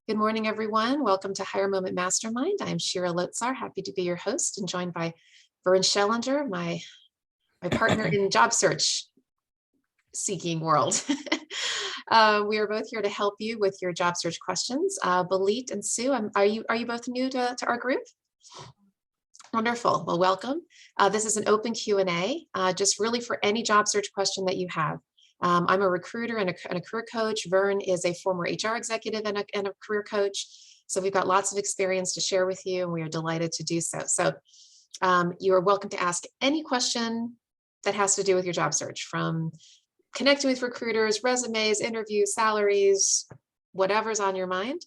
Good morning, everyone. Welcome to Higher Moment Mastermind. I'm Shira Lotzar, happy to be your host and joined by Vern Schellinger, my partner in job search seeking world. We are both here to help you with your job search questions. Balit and Sue, are you both new to our group? Wonderful. Well, welcome. This is an open Q&A, just really for any job search question that you have. I'm a recruiter and a career coach. Vern is a former HR executive and a career coach. So we've got lots of experience to share with you, and we are delighted to do so. So you are welcome to ask any question that has to do with your job search, from connecting with recruiters, resumes, interviews, salaries, whatever's on your mind.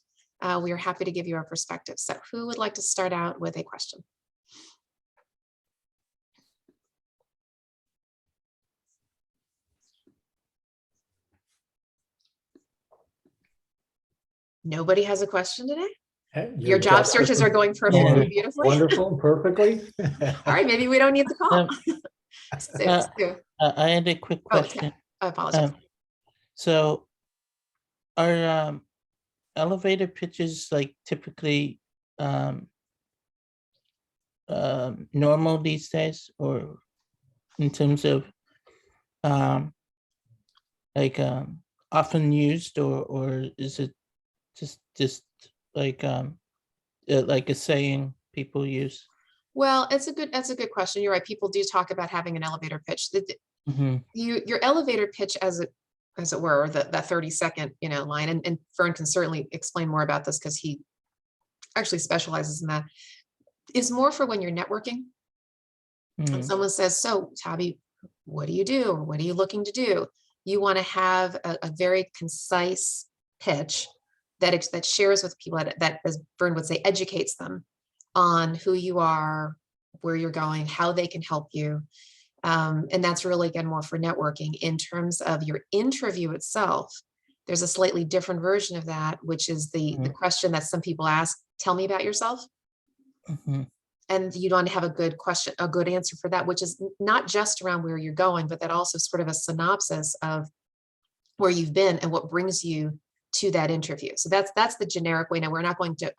We are happy to give you our perspective. So who would like to start out with a question? Nobody has a question today? Hey, your job searches are going perfectly, beautifully. Wonderful, perfectly. All right, maybe we don't need the call. I had a quick question. I apologize. So are elevator pitches like typically normal these days, or in terms of often used, or is it just like a saying people use? Well, that's a good question. You're right. People do talk about having an elevator pitch. Your elevator pitch, as it were, that 30-second line, and Vern can certainly explain more about this because he actually specializes in that, is more for when you're networking. And someone says, "So, Tabby, what do you do? What are you looking to do?" You want to have a very concise pitch that shares with people, that, as Vern would say, educates them on who you are, where you're going, how they can help you. And that's really, again, more for networking. In terms of your interview itself, there's a slightly different version of that, which is the question that some people ask: "Tell me about yourself." And you want to have a good answer for that, which is not just around where you're going, but that also sort of a synopsis of where you've been and what brings you to that interview. So that's the generic way. Now, I'm not going to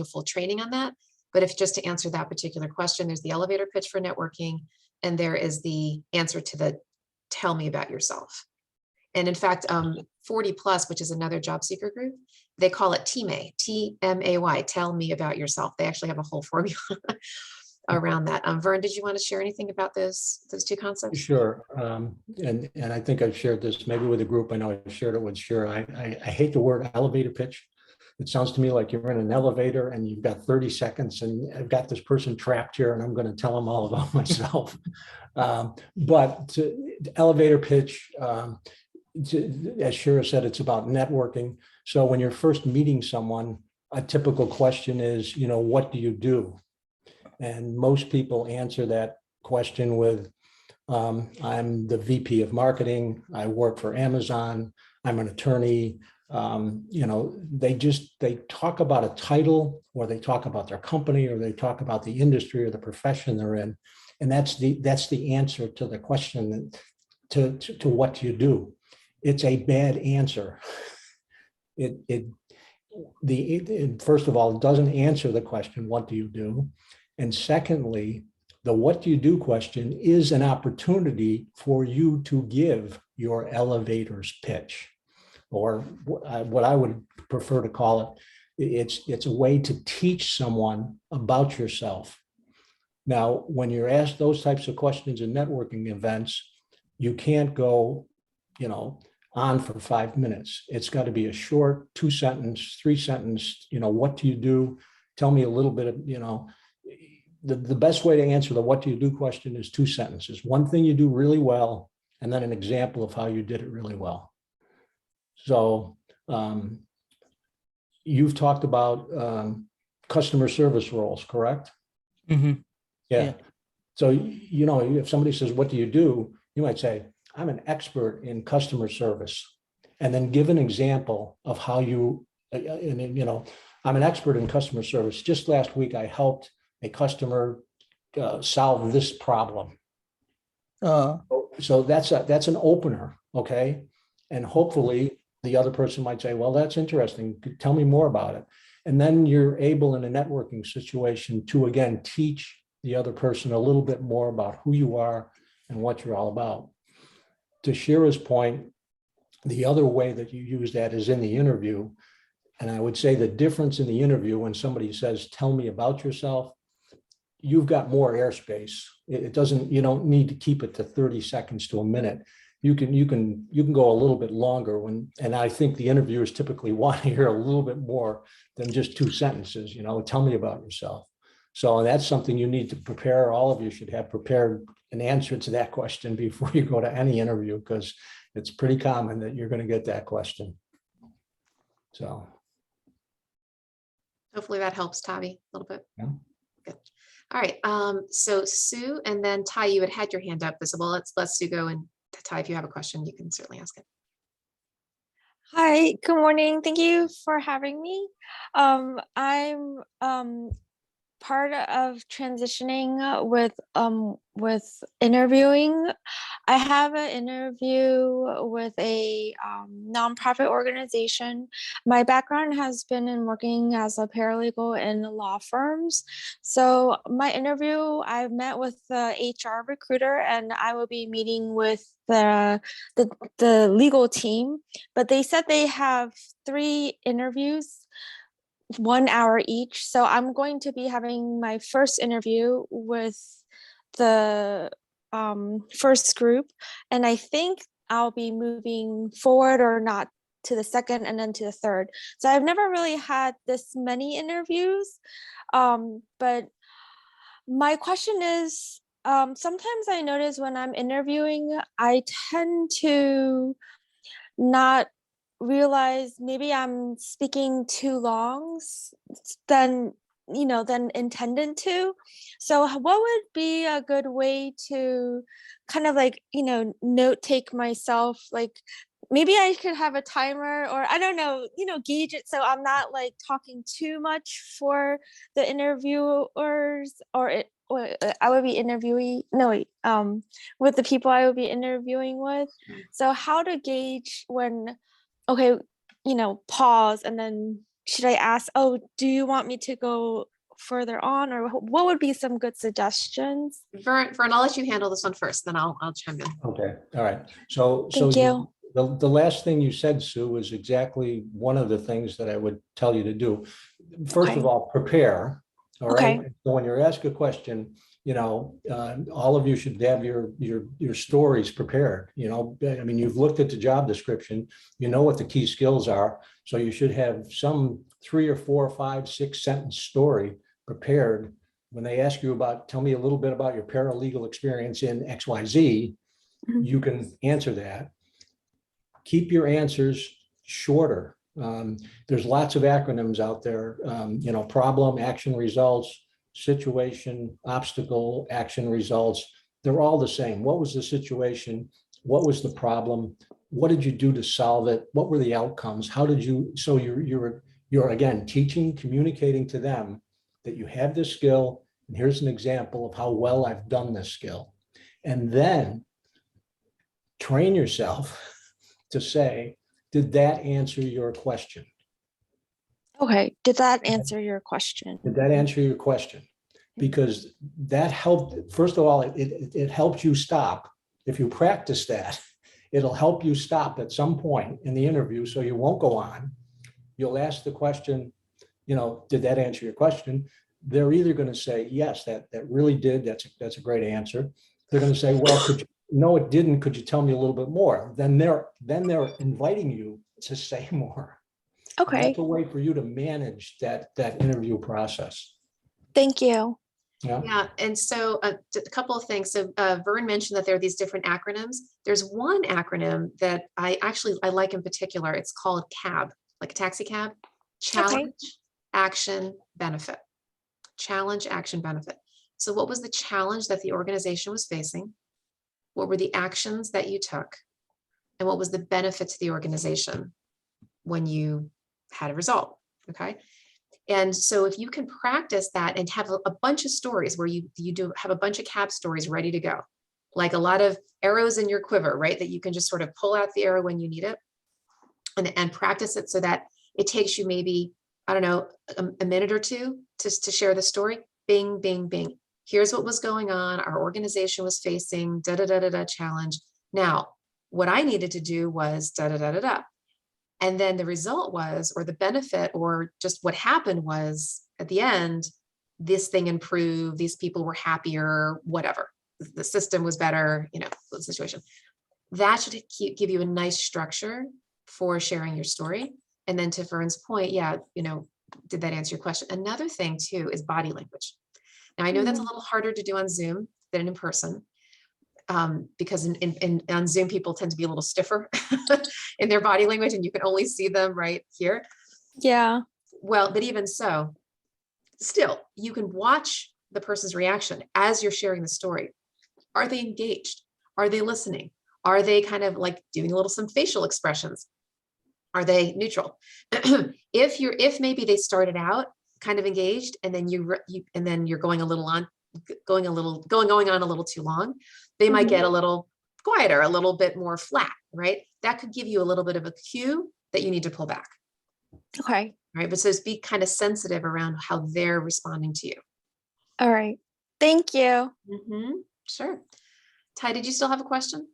a full training on that, but if just to answer that particular question, there's the elevator pitch for networking, and there is the answer to the "tell me about yourself." And in fact, 40 Plus, which is another job seeker group, they call it TMAY, T-M-A-Y, tell me about yourself. They actually have a whole formula around that. Vern, did you want to share anything about those two concepts? Sure. And I think I've shared this maybe with a group. I know I've shared it with Shira. I hate the word elevator pitch. It sounds to me like you're in an elevator and you've got 30 seconds and I've got this person trapped here and I'm going to tell them all about myself. But the elevator pitch, as Shira said, it's about networking. So when you're first meeting someone, a typical question is, what do you do? And most people answer that question with, I'm the VP of marketing. I work for Amazon. I'm an attorney. They talk about a title, or they talk about their company, or they talk about the industry or the profession they're in. And that's the answer to the question, to what do you do? It's a bad answer. First of all, it doesn't answer the question, what do you do? And secondly, the what do you do question is an opportunity for you to give your elevator's pitch, or what I would prefer to call it. It's a way to teach someone about yourself. Now, when you're asked those types of questions in networking events, you can't go, on for 5 minutes. It's got to be a short 2-sentence, 3-sentence, what do you do? Tell me a little bit of, the best way to answer the what do you do question is 2 sentences. One thing you do really well, and then an example of how you did it really well. So you've talked about customer service roles, correct? Yeah. So, if somebody says, what do you do? You might say, I'm an expert in customer service, and then give an example of how I'm an expert in customer service. Just last week, I helped a customer solve this problem. So that's an opener, okay? And hopefully the other person might say, well, that's interesting. Tell me more about it. And then you're able in a networking situation to, again, teach the other person a little bit more about who you are and what you're all about. To Shira's point, the other way that you use that is in the interview. And I would say the difference in the interview when somebody says, tell me about yourself, you've got more airspace. It doesn't, you don't need to keep it to 30 seconds to a minute. You can go a little bit longer and I think the interviewers typically want to hear a little bit more than just 2 sentences, tell me about yourself. So that's something you need to prepare. All of you should have prepared an answer to that question before you go to any interview, because it's pretty common that you're going to get that question. So hopefully that helps, Tavi, a little bit. yeah. Good. All right. So Sue and then Ty, you had your hand up visible. Let's let Sue go, and Ty, if you have a question, you can certainly ask it. Hi, good morning. Thank you for having me. I'm part of transitioning with interviewing. I have an interview with a nonprofit organization. My background has been in working as a paralegal in law firms. So my interview, I met with the HR recruiter, and I will be meeting with the legal team. But they said they have 3 interviews, 1 hour each. So I'm going to be having my first interview with the first group, and I think I'll be moving forward or not to the second and then to the third. So I've never really had this many interviews, but my question is, sometimes I notice when I'm interviewing, I tend to not realize maybe I'm speaking too long than intended to. So what would be a good way to kind of note take myself? Like maybe I could have a timer, or I don't know, gauge it so I'm not like talking too much for the interviewers, or I would be with the people I would be interviewing with. So how to gauge when, okay, pause, and then should I ask, oh, do you want me to go further on, or what would be some good suggestions? Vern, I'll let you handle this one first, then I'll chime in. Okay. All right. So Thank you. The last thing you said, Sue, is exactly one of the things that I would tell you to do. First of all, prepare. All right. So when you're asked a question, all of you should have your stories prepared. I mean, you've looked at the job description, you know what the key skills are. So you should have some 3 or 4 or 5, 6 sentence story prepared. When they ask you tell me a little bit about your paralegal experience in XYZ, you can answer that. Keep your answers shorter. There's lots of acronyms out there, problem, action, results, situation, obstacle, action, results. They're all the same. What was the situation? What was the problem? What did you do to solve it? What were the outcomes? How did you, so you're again, teaching, communicating to them that you have this skill, and here's an example of how well I've done this skill. And then train yourself to say, did that answer your question? Okay, did that answer your question? Did that answer your question? Because that helped, first of all, it helps you stop. If you practice that, it'll help you stop at some point in the interview so you won't go on. You'll ask the question, did that answer your question? They're either going to say, yes, that really did. That's a great answer. They're going to say, well, no, it didn't. Could you tell me a little bit more? Then they're inviting you to say more. Okay. That's a way for you to manage that interview process. Thank you. Yeah. And so a couple of things. So Vern mentioned that there are these different acronyms. There's one acronym that I like in particular. It's called CAB, like a taxi cab. Challenge, action, benefit. Challenge, action, benefit. So what was the challenge that the organization was facing? What were the actions that you took? And what was the benefit to the organization when you had a result? Okay. And so if you can practice that and have a bunch of stories where you do have a bunch of CAB stories ready to go, like a lot of arrows in your quiver, right? That you can just sort of pull out the arrow when you need it. and practice it so that it takes you maybe, I don't know, a minute or two to share the story. Bing, bing, bing. Here's what was going on. Our organization was facing da da da da da challenge. Now, what I needed to do was da da da da da. And then the result was, or the benefit, or just what happened was at the end, this thing improved, these people were happier, whatever. The system was better, the situation. That should give you a nice structure for sharing your story. And then to Fern's point, yeah, did that answer your question? Another thing too is body language. Now I know that's a little harder to do on Zoom than in person. Because on Zoom, people tend to be a little stiffer in their body language, and you can only see them right here. Yeah. Well, but even so, still, you can watch the person's reaction as you're sharing the story. Are they engaged? Are they listening? Are they kind of like doing some facial expressions? Are they neutral? If maybe they started out kind of engaged, and then you're going on a little too long, they might get a little quieter, a little bit more flat, right? That could give you a little bit of a cue that you need to pull back. Okay. Right. But so just be kind of sensitive around how they're responding to you. All right. Thank you. Sure. Ty, did you still have a question?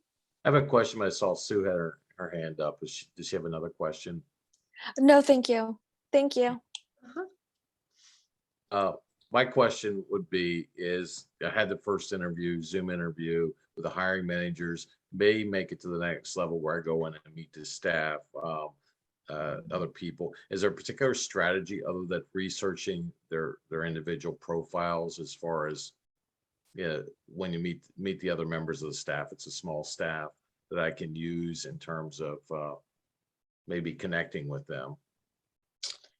I have a question, but I saw Sue had her hand up. Does she have another question? No, thank you. Thank you. My question would be is I had the first interview, Zoom interview with the hiring managers, may make it to the next level where I go in and meet the staff, other people. Is there a particular strategy other than researching their individual profiles as far as when you meet the other members of the staff, it's a small staff, that I can use in terms of maybe connecting with them?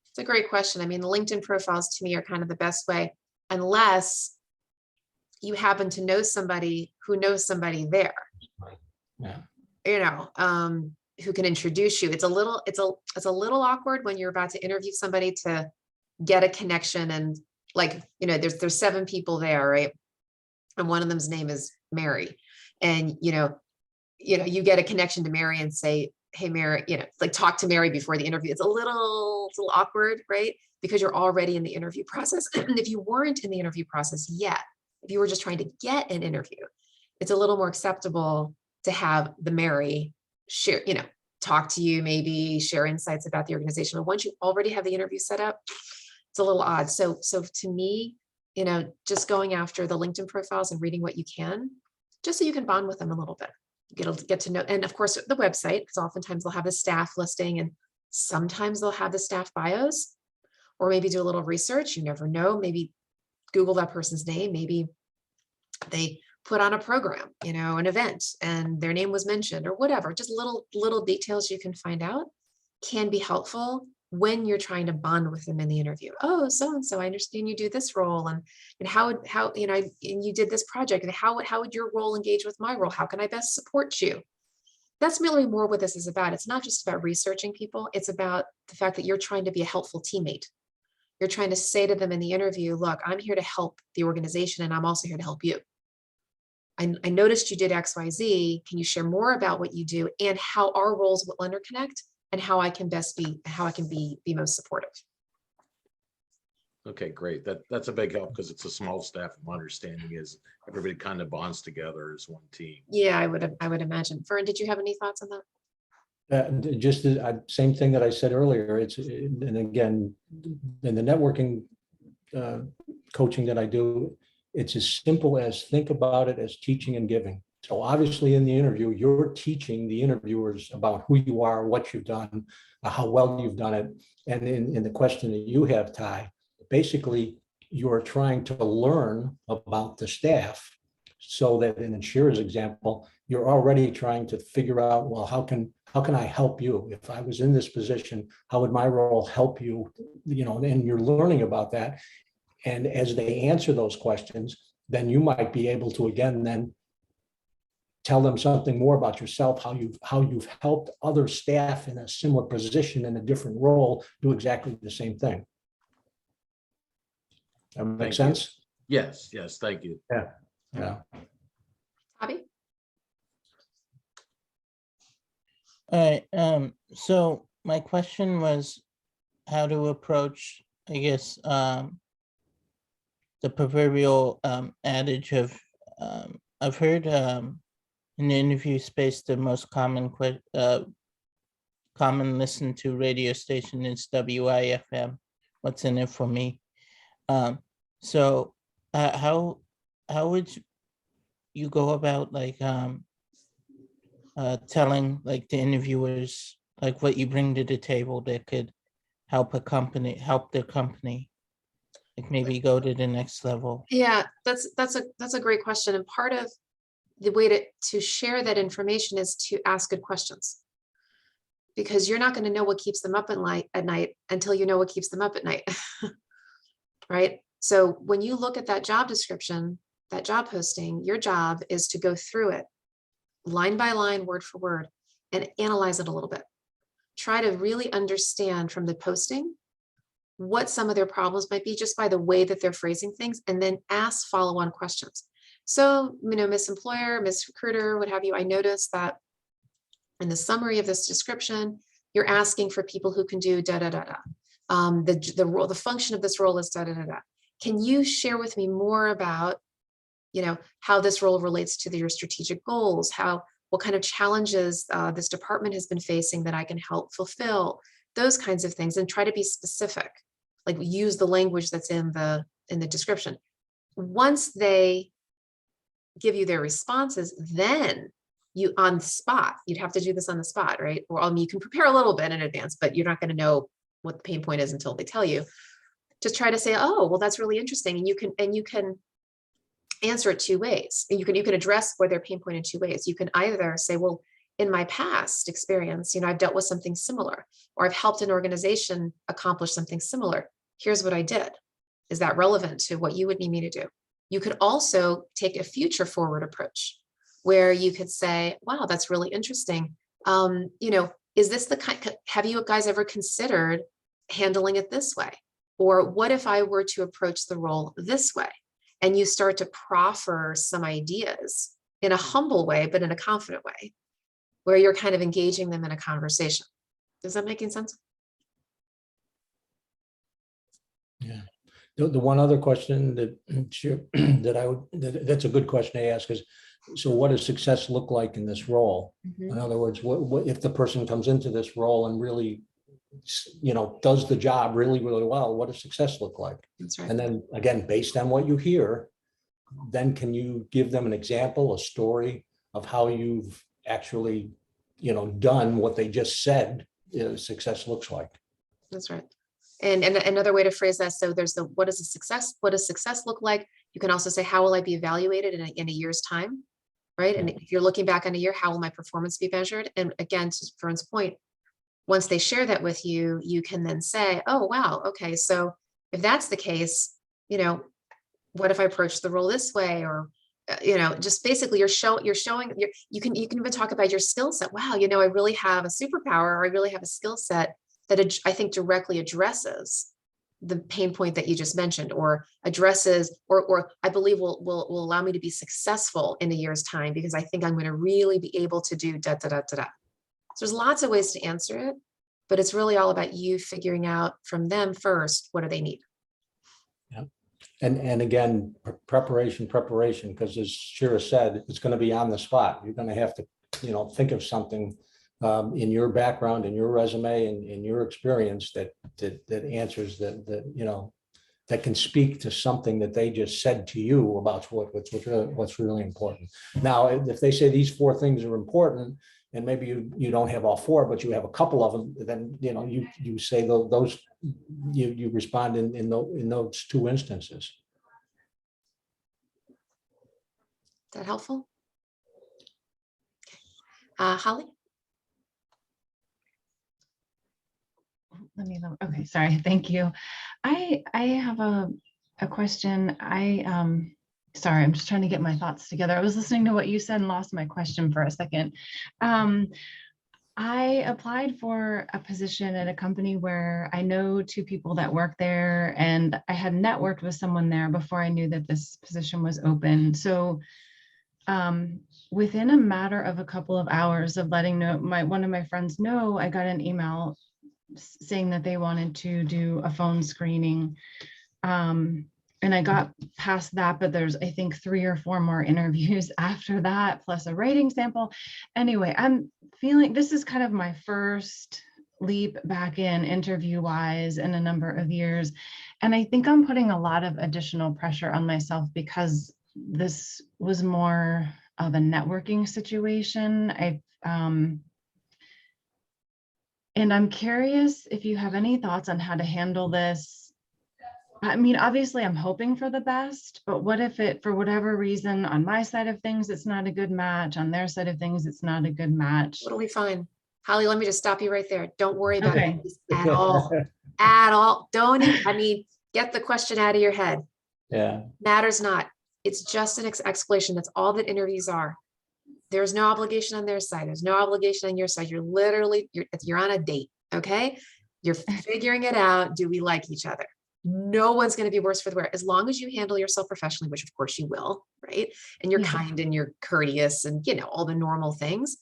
It's a great question. I mean, the LinkedIn profiles to me are kind of the best way, unless you happen to know somebody who knows somebody there. Yeah. Who can introduce you. It's a little awkward when you're about to interview somebody to get a connection, and there's 7 people there, right? And one of them's name is Mary, and you get a connection to Mary and say, hey, Mary, talk to Mary before the interview. It's a little awkward, right? Because you're already in the interview process. And if you weren't in the interview process yet, if you were just trying to get an interview, it's a little more acceptable to have the Mary share, talk to you, maybe share insights about the organization. But once you already have the interview set up, it's a little odd. So to me, just going after the LinkedIn profiles and reading what you can, just so you can bond with them a little bit. Get to know, and of course the website, because oftentimes they'll have the staff listing, and sometimes they'll have the staff bios, or maybe do a little research. You never know. Maybe Google that person's name. Maybe they put on a program, an event, and their name was mentioned, or whatever. Just little details you can find out can be helpful when you're trying to bond with them in the interview. Oh, so-and-so, I understand you do this role, and how and you did this project, and how would your role engage with my role? How can I best support you? That's really more what this is about. It's not just about researching people. It's about the fact that you're trying to be a helpful teammate. You're trying to say to them in the interview, look, I'm here to help the organization, and I'm also here to help you. I noticed you did XYZ. Can you share more about what you do and how our roles will interconnect, and how I can be most supportive? Okay, great. That's a big help, because it's a small staff. My understanding is everybody kind of bonds together as one team. Yeah, I would imagine. Fern, did you have any thoughts on that? Just the same thing that I said earlier. And again, in the networking coaching that I do, it's as simple as think about it as teaching and giving. So obviously in the interview, you're teaching the interviewers about who you are, what you've done, how well you've done it. And in the question that you have, Ty, basically you're trying to learn about the staff, so that in Shira's example, you're already trying to figure out, well, how can I help you? If I was in this position, how would my role help you? And you're learning about that. And as they answer those questions, then you might be able to, again, then tell them something more about yourself, how you've helped other staff in a similar position in a different role do exactly the same thing. That makes sense? Yes, thank you. Yeah. Bobby? All right. So my question was how to approach, I guess, the proverbial adage of, I've heard in the interview space, the most common common listened to radio station is WIFM. What's in it for me? So how would you go about like telling like the interviewers like what you bring to the table that could help their company, like maybe go to the next level? Yeah, that's a great question. And part of the way to share that information is to ask good questions. Because you're not going to know what keeps them up at night until you know what keeps them up at night. Right? So when you look at that job description, that job posting, your job is to go through it line by line, word for word, and analyze it a little bit. Try to really understand from the posting what some of their problems might be just by the way that they're phrasing things, and then ask follow-on questions. So, Miss Employer, Miss Recruiter, what have you, I noticed that in the summary of this description, you're asking for people who can do da da da da. The role, the function of this role is da da da da. Can you share with me more about, how this role relates to your strategic goals? What kind of challenges this department has been facing that I can help fulfill? Those kinds of things, and try to be specific. Like use the language that's in the description. Once they give you their responses, then you on the spot, you'd have to do this on the spot, right? Or you can prepare a little bit in advance, but you're not going to know what the pain point is until they tell you. Just try to say, oh, well, that's really interesting. And you can answer it two ways. And you can address where their pain point in two ways. You can either say, well, in my past experience, I've dealt with something similar, or I've helped an organization accomplish something similar. Here's what I did. Is that relevant to what you would need me to do? You could also take a future forward approach where you could say, wow, that's really interesting. Is this the kind, have you guys ever considered handling it this way? Or what if I were to approach the role this way? And you start to proffer some ideas in a humble way, but in a confident way, where you're kind of engaging them in a conversation. Does that make sense? Yeah. The one other question that's a good question to ask is, so what does success look like in this role? Mm-hmm. In other words, what if the person comes into this role and really, does the job really, really well? What does success look like? That's right. And then again, based on what you hear, then can you give them an example, a story of how you've actually, done what they just said success looks like? That's right. And another way to phrase that, so there's what does success look like? You can also say, how will I be evaluated in a year's time, right? And if you're looking back on a year, how will my performance be measured? And again, to Vern's point, once they share that with you, you can then say, oh, wow, okay, so if that's the case, what if I approach the role this way? Or, just basically you can even talk about your skill set. Wow, I really have a superpower, or I really have a skill set that I think directly addresses the pain point that you just mentioned, or addresses, or I believe will allow me to be successful in a year's time, because I think I'm going to really be able to do da da da da da. So there's lots of ways to answer it, but it's really all about you figuring out from them first, what do they need? Yeah. And again, preparation, because as Shira said, it's going to be on the spot. You're going to have to, think of something in your background, in your resume, and in your experience that answers that can speak to something that they just said to you about what's really important. Now, if they say these 4 things are important, and maybe you don't have all 4, but you have a couple of them, then you say those, you respond in those 2 instances. Is that helpful? Okay. Holly? Let me know. Okay, sorry. Thank you. I have a question. Sorry, I'm just trying to get my thoughts together. I was listening to what you said and lost my question for a second. I applied for a position at a company where I know 2 people that work there, and I had networked with someone there before I knew that this position was open. So within a matter of a couple of hours of letting one of my friends know, I got an email saying that they wanted to do a phone screening. And I got past that, but there's, I think, 3 or 4 more interviews after that, plus a writing sample. Anyway, I'm feeling this is kind of my first leap back in interview wise in a number of years. And I think I'm putting a lot of additional pressure on myself because this was more of a networking situation. And I'm curious if you have any thoughts on how to handle this. I mean, obviously I'm hoping for the best, but what if it, for whatever reason, on my side of things, it's not a good match, on their side of things, it's not a good match. What'll we find? Holly, let me just stop you right there. Don't worry about Okay. it at all. At all. Don't even, I mean, get the question out of your head. Yeah. Matters not. It's just an explanation. That's all that interviews are. There's no obligation on their side. There's no obligation on your side. You're literally, you're on a date, okay? You're figuring it out. Do we like each other? No one's going to be worse for the wear as long as you handle yourself professionally, which of course you will, right? And you're Yeah. kind and you're courteous and, you know, all the normal things.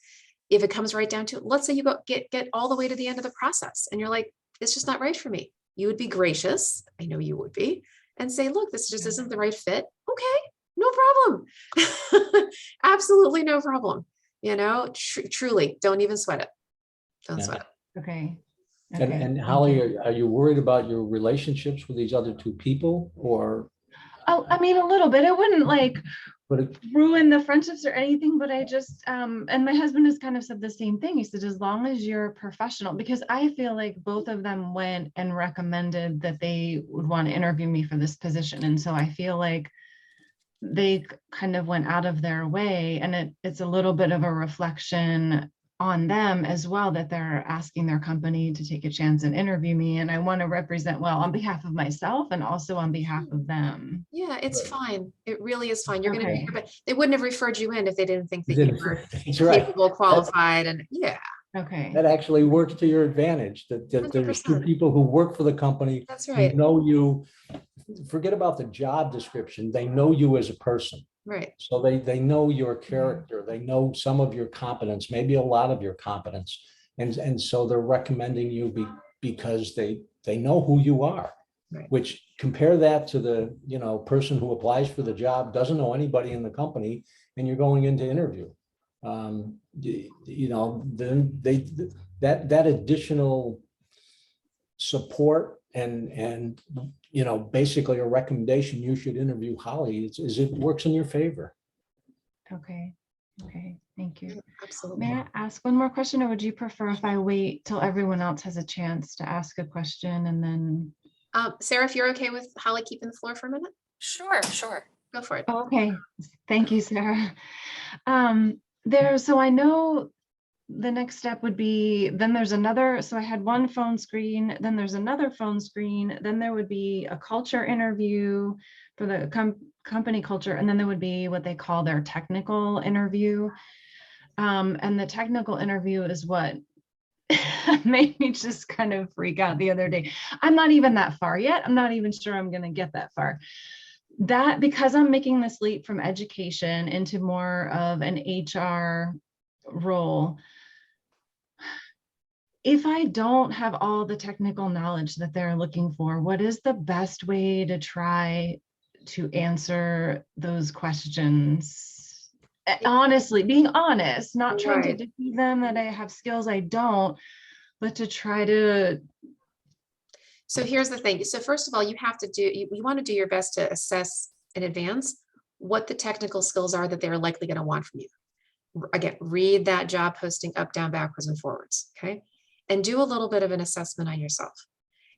If it comes right down to it, let's say you go get all the way to the end of the process and you're like, it's just not right for me. You would be gracious. I know you would be, and say, look, this just isn't the right fit. Okay, no problem. Absolutely no problem. You know, truly, don't even sweat it. Don't Yeah. sweat it. Okay. And, Okay, and thank Holly, you. are you worried about your relationships with these other 2 people, or? Oh, I mean, a little bit. It wouldn't like But it- ruin the friendships or anything, but I just, and my husband has kind of said the same thing. He said, as long as you're professional, because I feel like both of them went and recommended that they would want to interview me for this position. And so I feel like they kind of went out of their way, and it's a little bit of a reflection on them as well, that they're asking their company to take a chance and interview me. And I want to represent well on behalf of myself and also on behalf of them. Yeah, it's Right. fine. It really is fine. You're going to be Okay. here, but they wouldn't have referred you in if they didn't think that Then- you were That's right. capable, qualified, and yeah, Okay. That actually works to your advantage, that there's 2 100%. people who work for the company. That's who right. know you. Forget about the job description. They know you as a person. Right. So they know your character. They know some of your competence, maybe a lot of your competence. And so they're recommending you because they know who you are. Right. Which, compare that to the, person who applies for the job, doesn't know anybody in the company, and you're going into interview. Then that additional support and basically a recommendation, you should interview Holly, is it works in your favor. Okay. Okay. Thank you. Absolutely. May I ask one more question, or would you prefer if I wait till everyone else has a chance to ask a question and then? Sarah, if you're okay with Holly keeping the floor for a minute, Sure, sure. go for it. Oh, okay. Thank you, Sarah. So I know the next step would be, then there's another, so I had one phone screen, then there's another phone screen, then there would be a culture interview for the company culture, and then there would be what they call their technical interview. And the technical interview is what made me just kind of freak out the other day. I'm not even that far yet. I'm not even sure I'm going to get that far. That, because I'm making this leap from education into more of an HR role, if I don't have all the technical knowledge that they're looking for, what is the best way to try to answer those questions? Honestly, being honest, not trying to Right. deceive them that I have skills I don't, but to try to. So here's the thing. So first of all, you have to do, you want to do your best to assess in advance what the technical skills are that they're likely going to want from you. Again, read that job posting up, down, backwards, and forwards. Okay. And do a little bit of an assessment on yourself.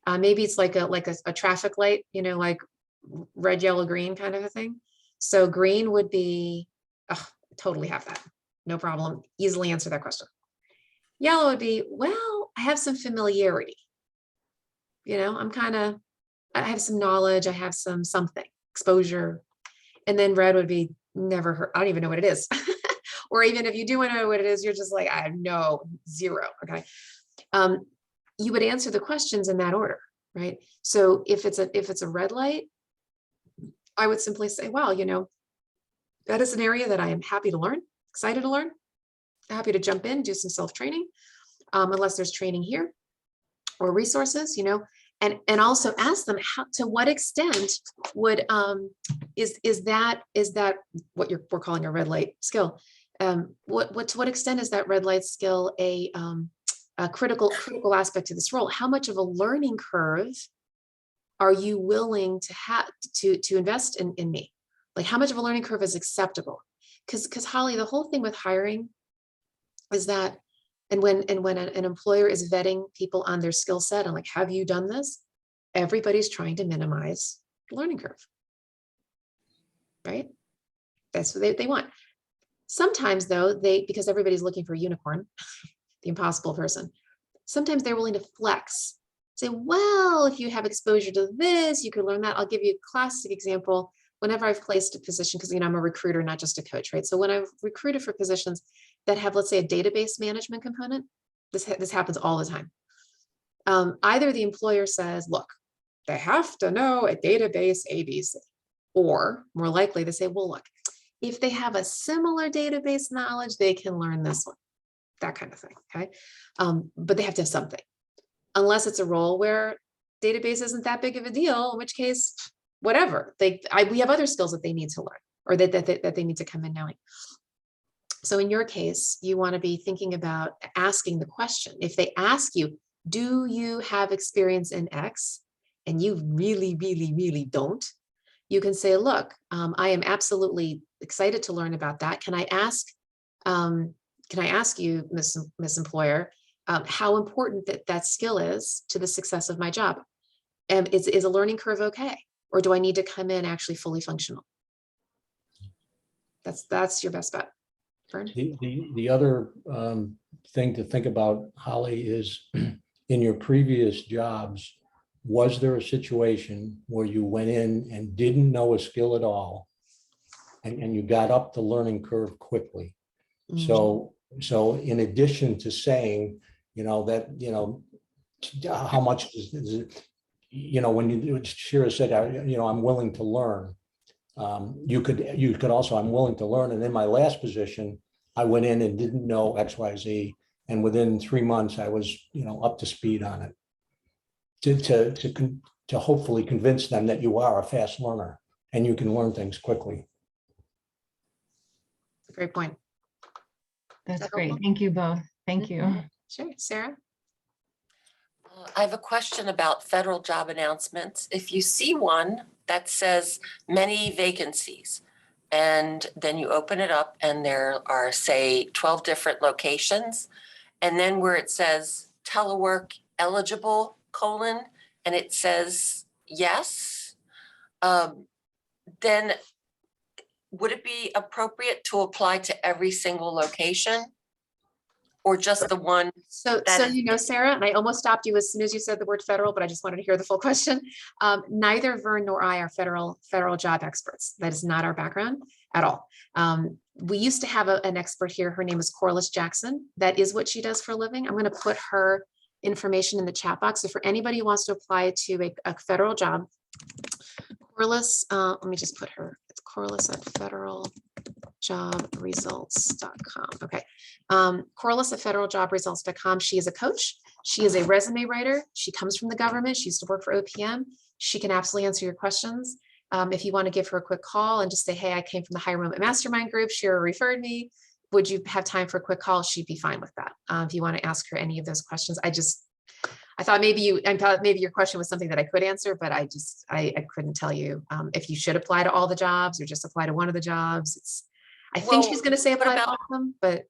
Maybe it's like a traffic light, like red, yellow, green kind of a thing. So green would be, totally have that. No problem. Easily answer that question. Yellow would be, well, I have some familiarity. I have some knowledge. I have something, exposure. And then red would be never heard. I don't even know what it is. Or even if you do want to know what it is, you're just like, I have no, zero. Okay. You would answer the questions in that order, right? So if it's a red light, I would simply say, wow, that is an area that I am happy to learn, excited to learn, happy to jump in, do some self-training, unless there's training here. or resources, and also ask them to what extent would, is that what we're calling a red light skill? To what extent is that red light skill a critical aspect to this role? How much of a learning curve are you willing to have to invest in me? Like, how much of a learning curve is acceptable? Because Holly, the whole thing with hiring is that, and when an employer is vetting people on their skill set and like, have you done this? Everybody's trying to minimize the learning curve, right? That's what they want. Sometimes though, because everybody's looking for a unicorn, the impossible person, sometimes they're willing to flex. Say, well, if you have exposure to this, you could learn that. I'll give you a classic example. Whenever I've placed a position, because I'm a recruiter, not just a coach, right? So when I've recruited for positions that have, let's say, a database management component, this happens all the time. Either the employer says, look, they have to know a database ABC, or more likely they say, well, look, if they have a similar database knowledge, they can learn this one, that kind of thing, okay? But they have to have something, unless it's a role where database isn't that big of a deal, in which case, whatever, we have other skills that they need to learn, or that they need to come in knowing. So in your case, you want to be thinking about asking the question. If they ask you, do you have experience in X? And you really, really, really don't, you can say, look, I am absolutely excited to learn about that. Can I ask you, Miss Employer, how important that skill is to the success of my job? And is a learning curve okay? Or do I need to come in actually fully functional? That's your best bet. Vern? The other thing to think about, Holly, is in your previous jobs, was there a situation where you went in and didn't know a skill at all, and you got up the learning curve quickly? So in addition to saying, that, how much is it, when Shira said, I'm willing to learn, you could also, I'm willing to learn. And in my last position, I went in and didn't know XYZ. And within 3 months, I was, up to speed on it. To hopefully convince them that you are a fast learner and you can learn things quickly. Great point. That's great. Thank you both. Thank you. Sure. Sarah? I have a question about federal job announcements. If you see one that says many vacancies, and then you open it up and there are, say, 12 different locations, and then where it says telework eligible, and it says yes, then would it be appropriate to apply to every single location, or just the one? So Sarah, and I almost stopped you as soon as you said the word federal, but I just wanted to hear the full question. Neither Vern nor I are federal job experts. That is not our background at all. We used to have an expert here. Her name is Corliss Jackson. That is what she does for a living. I'm going to put her information in the chat box. So for anybody who wants to apply to a federal job, Corliss, let me just put her, it's Corliss at federaljobresults.com. Okay. Corliss at federaljobresults.com. She is a coach. She is a resume writer. She comes from the government. She used to work for OPM. She can absolutely answer your questions. If you want to give her a quick call and just say, hey, I came from the Higher Moment Mastermind group, Shira referred me, would you have time for a quick call? She'd be fine with that. If you want to ask her any of those questions, I thought maybe your question was something that I could answer, but I couldn't tell you if you should apply to all the jobs or just apply to one of the jobs. I think she's going to say apply to all of them, but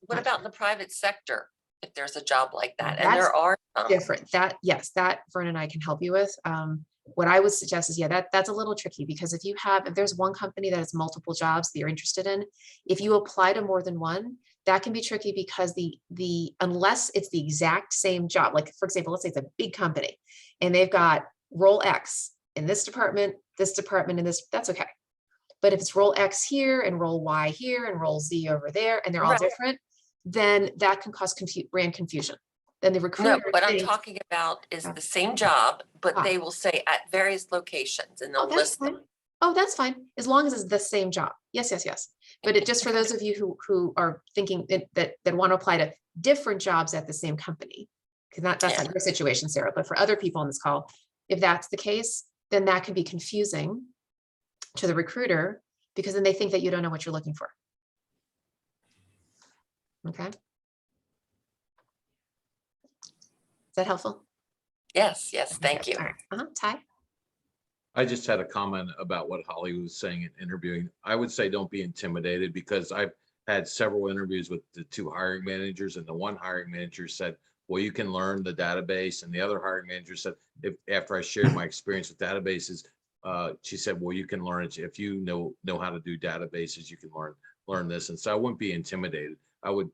what about in the private sector? If there's a job like that, and there are some. Different. That Vern and I can help you with. What I would suggest is, that's a little tricky, because if there's one company that has multiple jobs that you're interested in, if you apply to more than one, that can be tricky, because unless it's the exact same job, like for example, let's say it's a big company and they've got role X in this department, and this, that's okay. But if it's role X here and role Y here and role Z over there, and they're all different, then that can cause brand confusion. Then the recruiter. No, what I'm talking about is the same job, but they will say at various locations, and they'll list them. Oh, that's fine. As long as it's the same job. Yes. But just for those of you who are thinking that want to apply to different jobs at the same company, because that's not your situation, Sarah, but for other people on this call, if that's the case, then that can be confusing to the recruiter because then they think that you don't know what you're looking for. Okay. Is that helpful? Yes, thank Okay, you. all right. Ty? I just had a comment about what Holly was saying in interviewing. I would say don't be intimidated because I've had several interviews with the two hiring managers, and the one hiring manager said, well, you can learn the database. And the other hiring manager said, if after I shared my experience with databases, she said, well, you can learn it. If you know how to do databases, you can learn this. And so I wouldn't be intimidated. I would,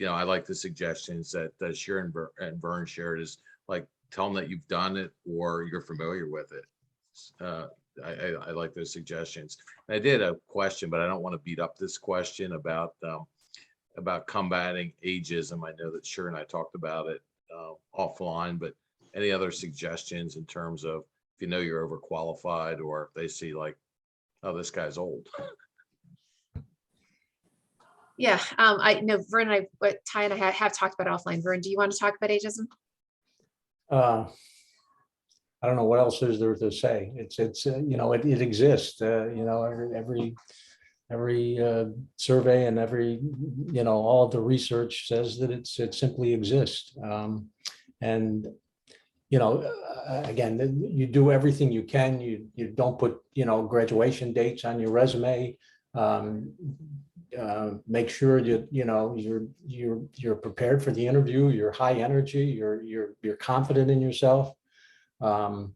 I like the suggestions that Sharon and Vern shared is like, tell them that you've done it or you're familiar with it. I like those suggestions. I did a question, but I don't want to beat up this question about combating ageism. I know that Sharon and I talked about it offline, but any other suggestions in terms of if you know you're overqualified or if they see like, oh, this guy's old. Yeah, I know Vern and Ty and I have talked about offline. Vern, do you want to talk about ageism? I don't know what else is there to say. It's it exists. Every survey and every all of the research says that it simply exists. And again, you do everything you can. You don't put graduation dates on your resume. Make sure you're prepared for the interview. You're high energy. You're confident in yourself. I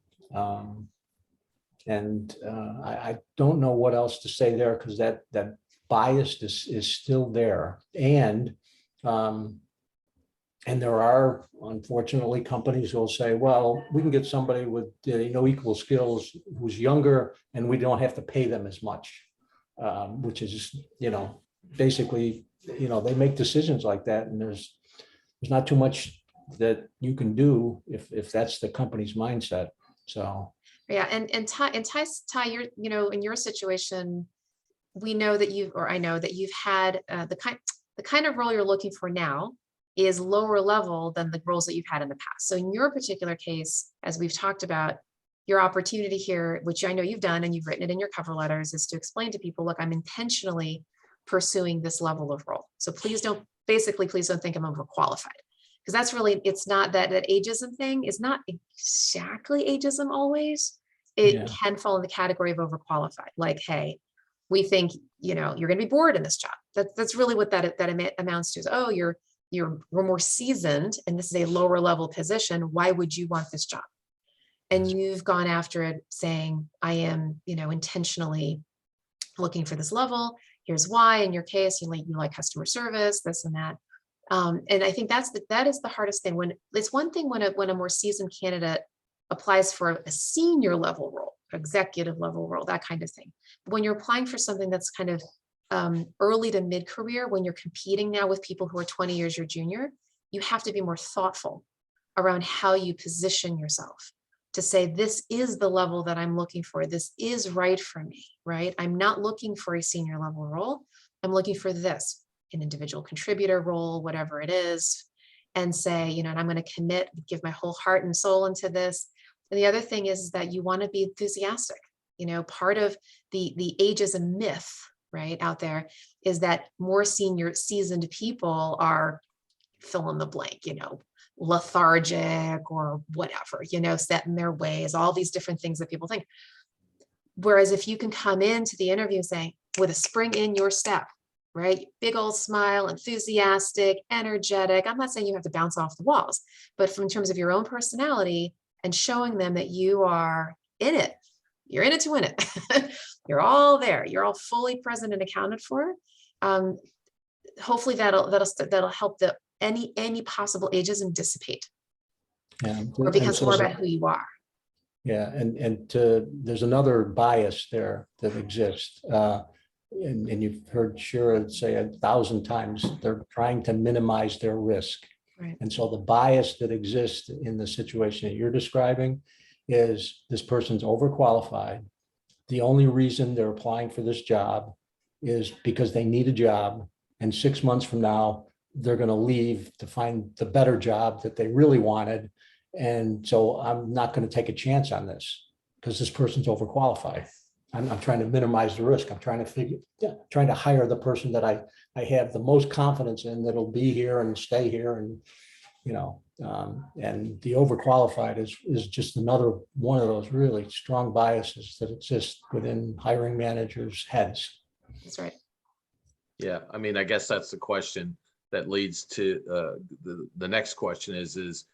don't know what else to say there because that bias is still there. And there are, unfortunately, companies who will say, well, we can get somebody with equal skills who's younger and we don't have to pay them as much, which is, basically, they make decisions like that. And there's not too much that you can do if that's the company's mindset. So Yeah, and Ty, you're in your situation, we know that I know that you've had the kind of role you're looking for now is lower level than the roles that you've had in the past. So in your particular case, as we've talked about, your opportunity here, which I know you've done and you've written it in your cover letters, is to explain to people, look, I'm intentionally pursuing this level of role. So please don't think I'm overqualified. Because that's really, it's not that ageism thing is not exactly ageism always. It can fall in the category of overqualified. Like, hey, we think, you're going to be bored in this job. That's really what that amounts to is, oh, we're more seasoned and this is a lower level position. Why would you want this job? And you've gone after it saying, I am, intentionally looking for this level. Here's why. In your case, you like customer service, this and that. And I think that is the hardest thing. When it's one thing when a more seasoned candidate applies for a senior level role, executive level role, that kind of thing. But when you're applying for something that's kind of early to mid-career, when you're competing now with people who are 20 years your junior, you have to be more thoughtful around how you position yourself to say, this is the level that I'm looking for. This is right for me, right? I'm not looking for a senior level role. I'm looking for this, an individual contributor role, whatever it is, and say, and I'm going to commit, give my whole heart and soul into this. And the other thing is that you want to be enthusiastic. Part of the ageism myth, right, out there is that more senior seasoned people are fill in the blank, lethargic or whatever, set in their ways, all these different things that people think. Whereas if you can come into the interview saying, with a spring in your step, right? Big old smile, enthusiastic, energetic. I'm not saying you have to bounce off the walls, but in terms of your own personality and showing them that you are in it, you're in it to win it. You're all there. You're all fully present and accounted for. Hopefully that'll help any possible ageism dissipate. Yeah, or becomes more about who you are. Yeah, and there's another bias there that exists. And you've heard Shira say 1,000 times, they're trying to minimize their risk. Right. And so the bias that exists in the situation that you're describing is this person's overqualified. The only reason they're applying for this job is because they need a job. And 6 months from now, they're going to leave to find the better job that they really wanted. And so I'm not going to take a chance on this because this person's overqualified. I'm trying to minimize the risk. I'm trying to hire the person that I have the most confidence in that'll be here and stay here. And, and the overqualified is just another one of those really strong biases that exist within hiring managers' heads. That's right. Yeah, I mean, I guess that's the question that leads to the next question is,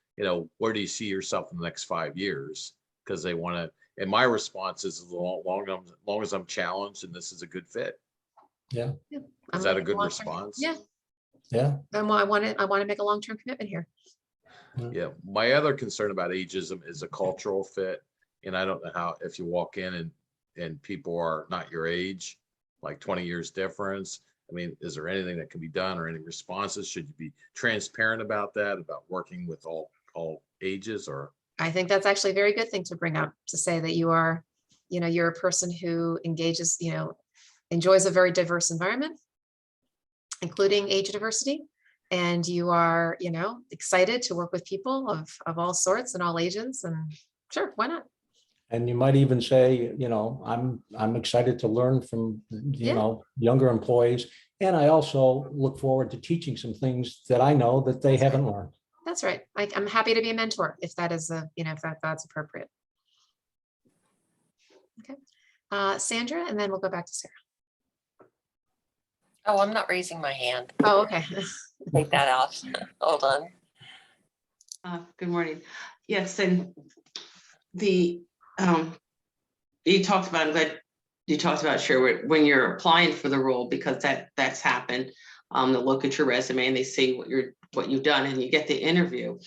where do you see yourself in the next 5 years? Because they want to, and my response is as long as I'm challenged and this is a good fit. Yeah. Is that a good response? Yeah. Yeah. And I want to make a long-term commitment here. Yeah. My other concern about ageism is a cultural fit. And I don't know how, if you walk in and people are not your age, like 20 years difference. I mean, is there anything that can be done or any responses? Should you be transparent about that, about working with all ages? Or I think that's actually a very good thing to bring up, to say that you are, you're a person who engages, enjoys a very diverse environment, including age diversity. And you are, excited to work with people of all sorts and all ages. And sure, why not? And you might even say, I'm excited to learn from, younger employees. And I also look forward to teaching some things that I know that they haven't learned. That's right. I'm happy to be a mentor if that is if that's appropriate. Okay. Sandra, and then we'll go back to Sarah. Oh, I'm not raising my hand. Oh, okay. Take that off. Hold on. Good morning. Yes, and you talked about, I'm glad you talked about, sure, when you're applying for the role, because that's happened. They'll look at your resume and they see what you've done and you get the interview.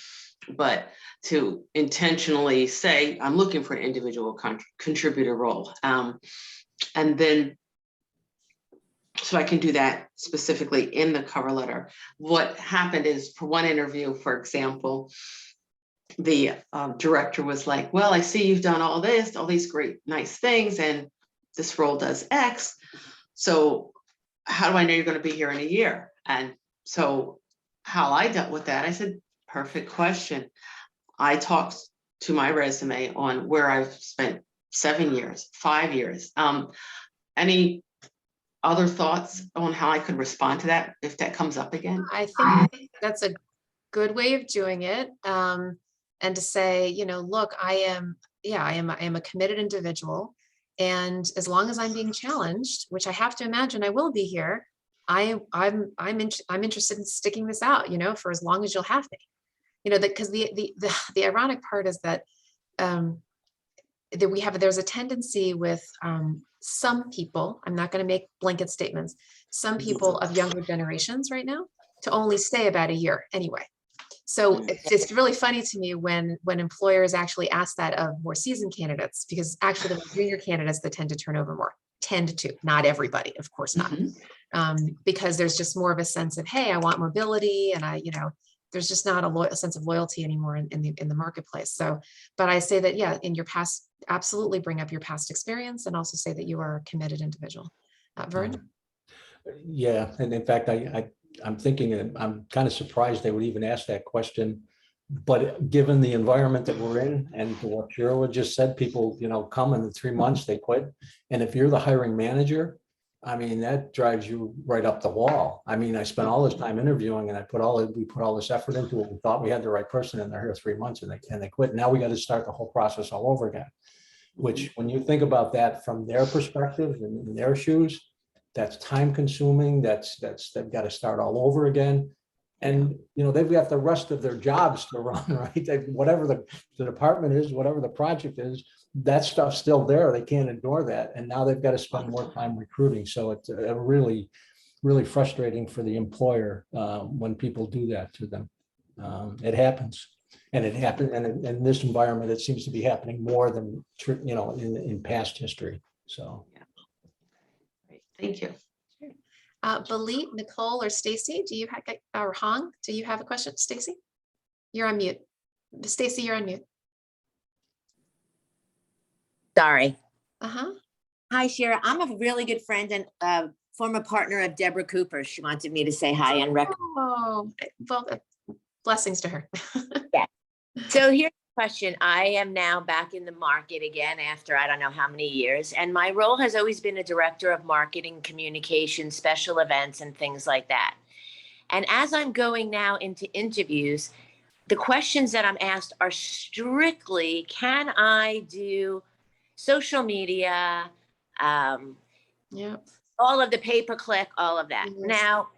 But to intentionally say, I'm looking for an individual contributor role. And then, so I can do that specifically in the cover letter. What happened is, for one interview, for example, the director was like, well, I see you've done all these great, nice things, and this role does X. So how do I know you're going to be here in a year? And so how I dealt with that, I said, perfect question. I talked to my resume on where I've spent 7 years, 5 years. Any other thoughts on how I could respond to that if that comes up again? I think that's a good way of doing it. And to say, look, I am a committed individual. And as long as I'm being challenged, which I have to imagine I will be here, I'm interested in sticking this out, for as long as you'll have me. Because the ironic part is that there's a tendency with some people, I'm not going to make blanket statements, some people of younger generations right now to only stay about a year anyway. So it's really funny to me when employers actually ask that of more seasoned candidates, because actually the junior candidates that tend to turn over more, not everybody, of course not, because there's just more of a sense of, hey, I want mobility, and there's just not a sense of loyalty anymore in the marketplace. So, but I say that, yeah, in your past, absolutely bring up your past experience, and also say that you are a committed individual. Vern? Yeah, and in fact, I'm thinking, I'm kind of surprised they would even ask that question. But given the environment that we're in, and what Cheryl just said, people, come in 3 months, they quit. And if you're the hiring manager, I mean, that drives you right up the wall. I mean, I spent all this time interviewing, and we put all this effort into it. We thought we had the right person, and they're here 3 months, and they quit. Now we got to start the whole process all over again. Which, when you think about that from their perspective and in their shoes, that's time consuming. They've got to start all over again. And, they've got the rest of their jobs to run, right? Whatever the department is, whatever the project is, that stuff's still there. They can't ignore that. And now they've got to spend more time recruiting. So it's a really, really frustrating for the employer when people do that to them. It happens. And it happened. And in this environment, it seems to be happening more than, in past history. So. Great. Thank you. Balit, Nicole, or Stacy, do you have, or Hong, do you have a question? Stacy, you're on mute. Stacy, you're on mute. Sorry. Uh-huh. Hi, Shira. I'm a really good friend and former partner of Deborah Cooper. She wanted me to say hi and record. Oh, well, blessings to her. So here's the question. I am now back in the market again after I don't know how many years. And my role has always been a director of marketing, communication, special events, and things like that. And as I'm going now into interviews, the questions that I'm asked are strictly, can I do social media, Yep. all of the pay-per-click, all of that. Yes. Now,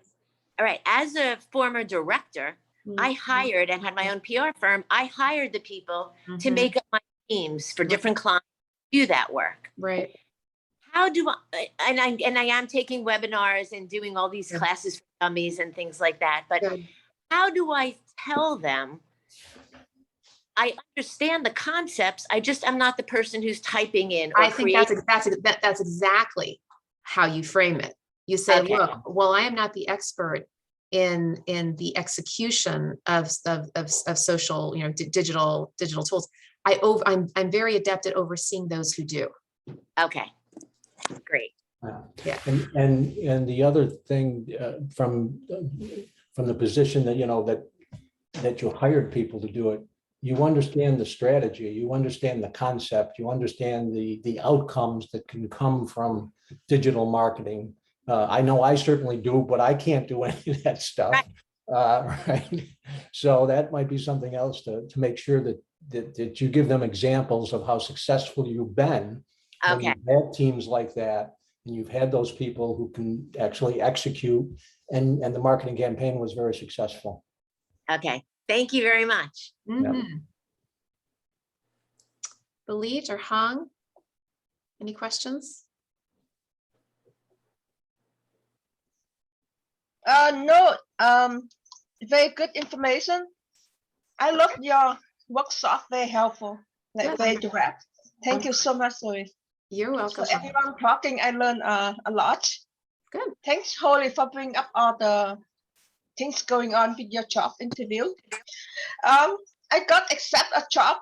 all right, as a former director, I hired and had my own PR firm. I hired the people to make up my teams for different clients to do that work. Right. How do I, and I am taking webinars and doing all these classes for dummies and things like that, but Good. how do I tell them I understand the concepts, I'm not the person who's typing in or I think that's exactly how you frame it. You say, Okay. look, well, I am not the expert in the execution of social, digital tools. I'm very adept at overseeing those who do. Okay, great. Yeah. And the other thing from the position that that you hired people to do it, you understand the strategy, you understand the concept, you understand the outcomes that can come from digital marketing. I know I certainly do, but I can't do any of that stuff. Right. So that might be something else to make sure that you give them examples of how successful you've been. When Okay. you've had teams like that, and you've had those people who can actually execute, and the marketing campaign was very successful. Okay, thank you very much. Balit or Hong, any questions? No, very good information. I love your workshop, very helpful, like very direct. Thank you so much, Zoe. You're welcome. So everyone talking, I learned a lot. Good. Thanks, Holly, for bringing up all the things going on with your job interview. I got accept a job,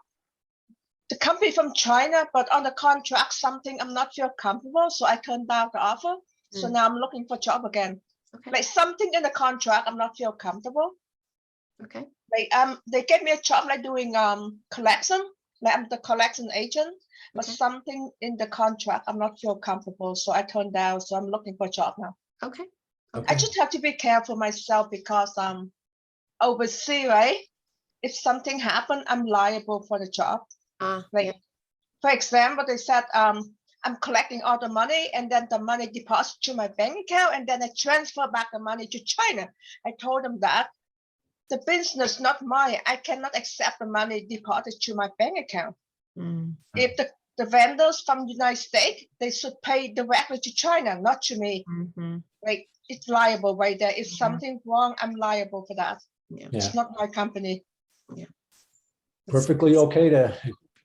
the company from China, but on the contract, something I'm not feel comfortable, so I turned down the offer. So now I'm looking for a job again. Okay. Like something in the contract, I'm not feel comfortable. Okay. Like they gave me a job like doing collection, like I'm the collection agent, but something in the contract I'm not feel comfortable, so I turned down. So I'm looking for a job now. Okay. I just have to be careful myself because overseas, right? If something happened, I'm liable for the job. Like for example, they said I'm collecting all the money and then the money deposited to my bank account and then I transfer back the money to China. I told them that the business not mine. I cannot accept the money deposited to my bank account. If the vendors from the United States, they should pay directly to China, not to me. Like it's liable right there. If something wrong, I'm liable for that. It's not my company. Perfectly okay to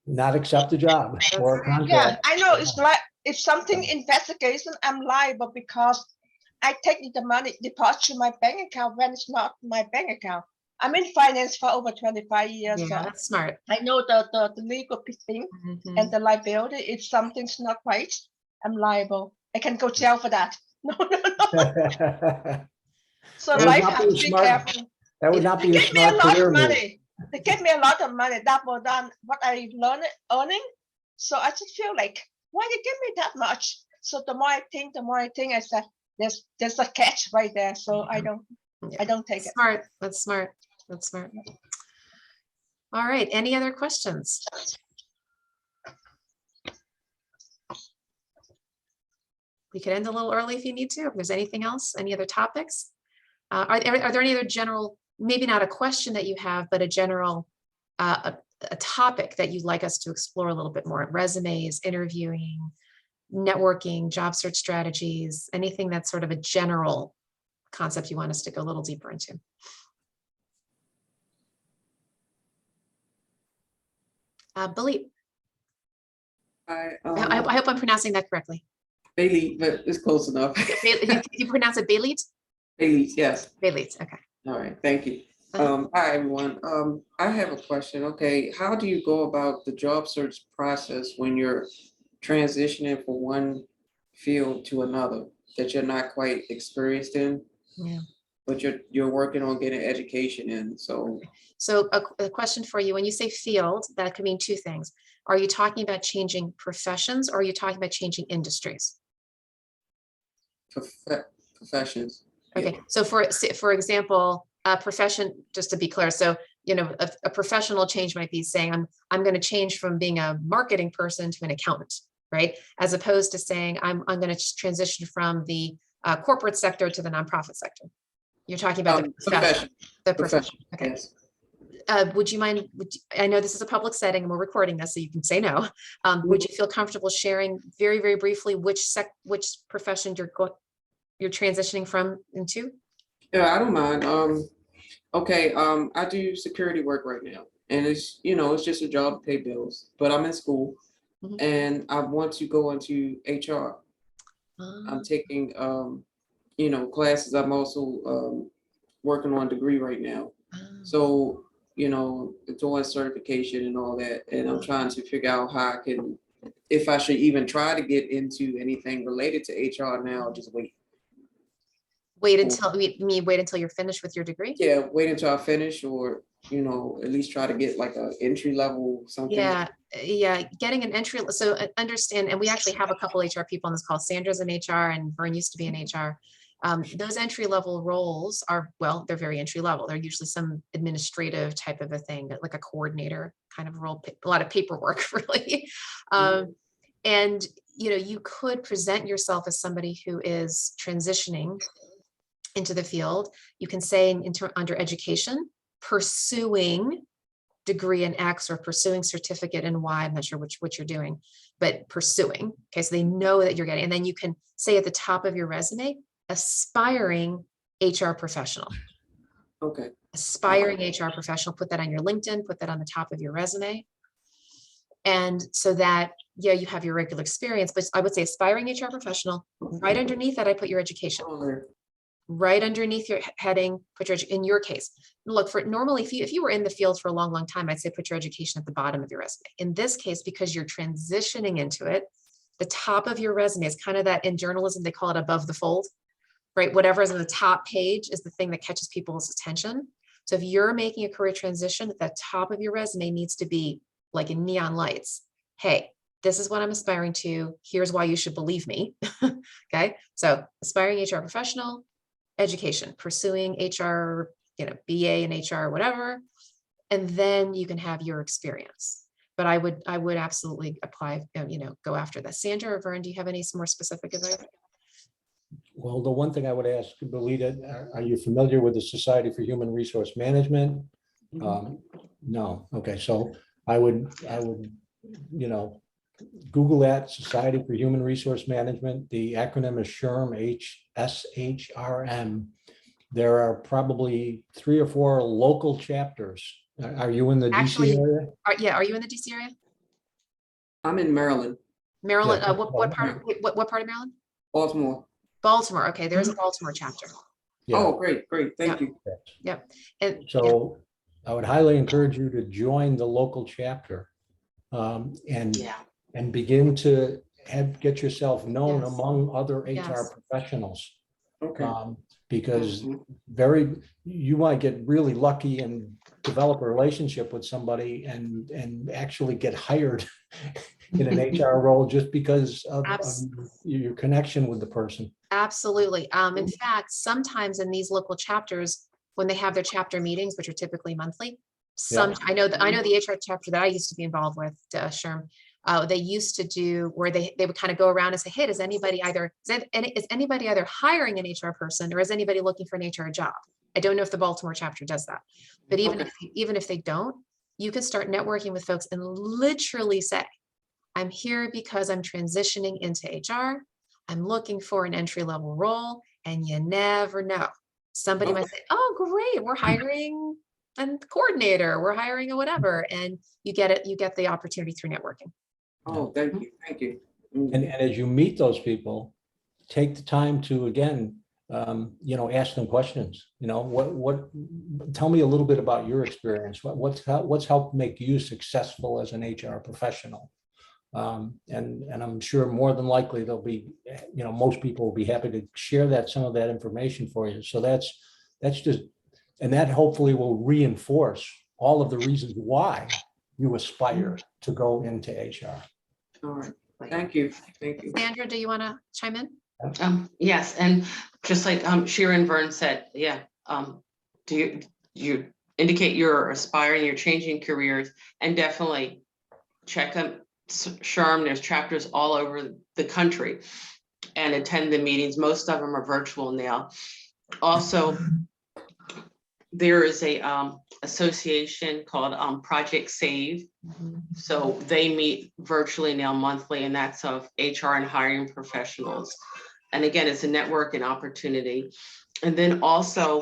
not accept the job or a contract. Yeah, I know. It's like if something investigation, I'm liable because I take the money deposit to my bank account when it's not my bank account. I'm in finance for over 25 years. Yeah, so that's smart. I know the legal thing and the liability. If something's not right, I'm liable. I can go jail for that. No. So life has to be careful. That would not be a smart lot career of move. money. They gave me a lot of money, double than what I earning. So I just feel like, why they give me that much? So the more I think, I said, there's a catch right there. So I don't take it. Smart. That's smart. That's smart. All right. Any other questions? We could end a little early if you need to. If there's anything else, any other topics? Are there any other general, maybe not a question that you have, but a general a topic that you'd like us to explore a little bit more? Resumes, interviewing, networking, job search strategies, anything that's sort of a general concept you want us to go a little deeper into? Balit. I hope I'm pronouncing that correctly. Bailey, but it's close enough. You pronounce it Balit? Bailey, yes. Balit, okay. All right, thank you. Hi, everyone. I have a question. Okay, how do you go about the job search process when you're transitioning from one field to another? that you're not quite experienced in. Yeah. But you're working on getting education in, so. So a question for you, when you say field, that could mean two things. Are you talking about changing professions or are you talking about changing industries? Professions. Okay, Yeah. so for example, a profession, just to be clear, so a professional change might be saying I'm going to change from being a marketing person to an accountant, right? As opposed to saying I'm going to transition from the corporate sector to the nonprofit sector. You're talking about the profession. The profession. Okay. Yes. Would you mind? I know this is a public setting and we're recording this, so you can say no. Would you feel comfortable sharing very, very briefly which profession you're transitioning from into? Yeah, I don't mind. Okay, I do security work right now, and it's just a job to pay bills. But I'm in school, and I want to go into HR. I'm taking classes. I'm also working on a degree right now. So doing certification and all that, and I'm trying to figure out how I can, if I should even try to get into anything related to HR now. Just wait. Wait until you're finished with your degree? Yeah, wait until I finish, or at least try to get like an entry level something. Yeah, getting an entry. So understand, and we actually have a couple HR people on this call. Sandra's in HR and Vern used to be in HR. Those entry level roles are, well, they're very entry level. They're usually some administrative type of a thing, like a coordinator kind of role, a lot of paperwork, really. And you could present yourself as somebody who is transitioning into the field. You can say under education, pursuing degree in X or pursuing certificate in Y. I'm not sure what you're doing, but pursuing. Okay, so they know that you're getting, and then you can say at the top of your resume, aspiring HR professional. Okay. Aspiring HR professional, put that on your LinkedIn, put that on the top of your resume. And so that, yeah, you have your regular experience, but I would say aspiring HR professional. Right underneath that, I put your education. Right underneath your heading, put your, in your case, look for normally if you were in the field for a long, long time, I'd say put your education at the bottom of your resume. In this case, because you're transitioning into it, the top of your resume is kind of that, in journalism, they call it above the fold, right? Whatever is on the top page is the thing that catches people's attention. So if you're making a career transition, the top of your resume needs to be like in neon lights. Hey, this is what I'm aspiring to. Here's why you should believe me. Okay. So aspiring HR professional, education, pursuing HR, BA in HR, whatever, and then you can have your experience. But I would absolutely apply, go after that. Sandra or Vern, do you have any more specific advice? Well, the one thing I would ask, Belita, are you familiar with the Society for Human Resource Management? No. Okay, so I would, Google that, Society for Human Resource Management. The acronym is SHRM, SHRM. There are probably 3 or 4 local chapters. Are you in the DC area? Are you in the DC area? I'm in Maryland. Maryland. Yeah. What part of Maryland? Baltimore. Baltimore. Okay, there's a Baltimore chapter. Yeah. Oh, great. Thank you. Yep. And so I would highly encourage you to join the local chapter and begin to get yourself known among other HR professionals. Okay. Because you might get really lucky and develop a relationship with somebody and actually get hired in an HR role just because of your connection with the person. Absolutely. In fact, sometimes in these local chapters, when they have their chapter meetings, which are typically monthly, I know the HR chapter that I used to be involved with, SHRM, they used to do where they would kind of go around and say, hey, is anybody either hiring an HR person or is anybody looking for an HR job? I don't know if the Baltimore chapter does that, but even if they don't, you can start networking with folks and literally say, I'm here because I'm transitioning into HR. I'm looking for an entry-level role, and you never know. Somebody might say, oh, great, we're hiring a coordinator, we're hiring a whatever, and you get the opportunity through networking. Oh, thank you. And as you meet those people, take the time to, again, ask them questions. Tell me a little bit about your experience. What's helped make you successful as an HR professional? And I'm sure more than likely there'll be, most people will be happy to share some of that information for you. So that's just, and that hopefully will reinforce all of the reasons why you aspire to go into HR. All right. Thank you. Thank you. Sandra, do you want to chime in? Yes, and just like Sharon Vern said, yeah, do you indicate you're aspiring, you're changing careers, and definitely check them. SHRM, there's chapters all over the country, and attend the meetings. Most of them are virtual now. Also, there is a association called Project Save. So they meet virtually now monthly, and that's of HR and hiring professionals. And again, it's a networking opportunity. And then also,